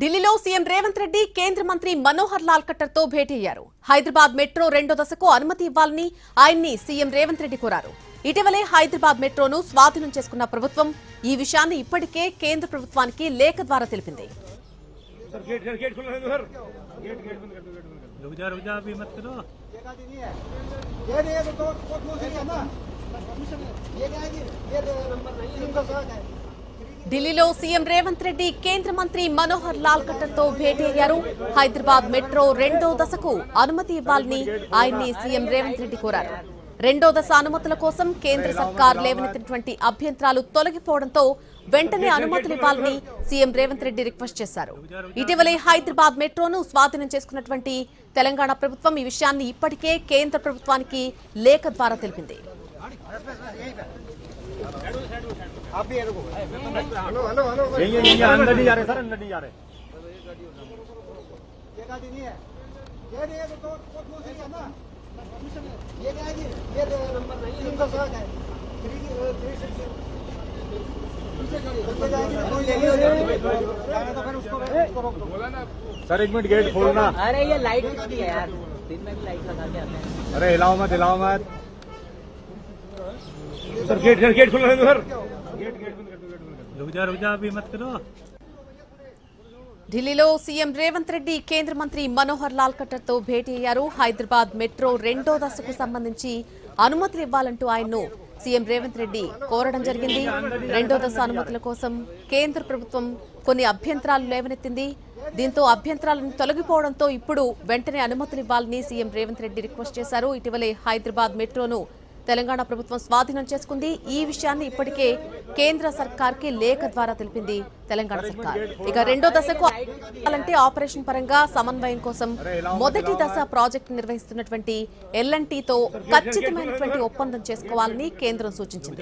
ఢిల్లీలో సీఎం రేవంత్ రెడ్డి కేంద్ర మంత్రి మనోహర్ లాల్ ఖట్టర్ తో భేటీ అయ్యారు. హైదరాబాద్ మెట్రో రెండో దశకు అనుమతి ఇవ్వాలని ఆయన్ని సీఎం రేవంత్ రెడ్డి కోరారు. ఇటీవలే హైదరాబాద్ మెట్రోను స్వాధీనం చేసుకున్న ప్రభుత్వం ఈ విషయాన్ని ఇప్పటికే కేంద్ర ప్రభుత్వానికి లేఖ ద్వారా తెలిపింది. ఢిల్లీలో సీఎం రేవంత్ రెడ్డి కేంద్ర మంత్రి మనోహర్ లాల్ ఖట్టర్ తో భేటీ అయ్యారు. హైదరాబాద్ మెట్రో రెండో దశకు అనుమతి ఇవ్వాలని ఆయన్ని సీఎం రేవంత్ రెడ్డి కోరారు. రెండో దశ అనుమతుల కోసం కేంద్ర సర్కార్ లేవనెత్తినటువంటి అభ్యంతరాలు తొలగిపోవడంతో వెంటనే అనుమతులు ఇవ్వాలని సీఎం రేవంత్ రెడ్డి రిక్వెస్ట్ చేశారు. ఇటీవలే హైదరాబాద్ మెట్రోను స్వాధీనం చేసుకున్నటువంటి తెలంగాణ ప్రభుత్వం ఈ విషయాన్ని ఇప్పటికే కేంద్ర ప్రభుత్వానికి లేఖ ద్వారా తెలిపింది. अंदर नहीं जा रहे सर, अंदर नहीं जा रहे। सर एक मिनट गेट खोलना। अरे ये लाइट नहीं है यार, दिन में भी लाइट लगा के आते हैं। अरे हिलाओ मत, हिलाओ मत सर। गेट गेट खोलो सर, गेट गेट बंद कर दो, गेट बंद कर दो। रुक जा अभी मत करो। ఢిల్లీలో సీఎం రేవంత్ రెడ్డి కేంద్ర మంత్రి మనోహర్ లాల్ ఖట్టర్ తో భేటీ అయ్యారు. హైదరాబాద్ మెట్రో రెండో దశకు సంబంధించి అనుమతులు ఇవ్వాలంటూ ఆయన్ను సీఎం రేవంత్ రెడ్డి కోరడం జరిగింది. రెండో దశ అనుమతుల కోసం కేంద్ర ప్రభుత్వం కొన్ని అభ్యంతరాలు లేవనెత్తింది. దీంతో అభ్యంతరాలను తొలగిపోవడంతో ఇప్పుడు వెంటనే అనుమతులు ఇవ్వాలని సీఎం రేవంత్ రెడ్డి రిక్వెస్ట్ చేశారు. ఇటీవలే హైదరాబాద్ మెట్రోను తెలంగాణ ప్రభుత్వం స్వాధీనం చేసుకుంది. ఈ విషయాన్ని ఇప్పటికే కేంద్ర సర్కార్కి లేఖ ద్వారా తెలిపింది తెలంగాణ సర్కార్. ఇక రెండో దశకు అంటే ఆపరేషన్ పరంగా సమన్వయం కోసం మొదటి దశ ప్రాజెక్టు నిర్వహిస్తున్నటువంటి ఎల్ఎన్టీతో ఖచ్చితమైనటువంటి ఒప్పందం చేసుకోవాలని కేంద్రం సూచించింది.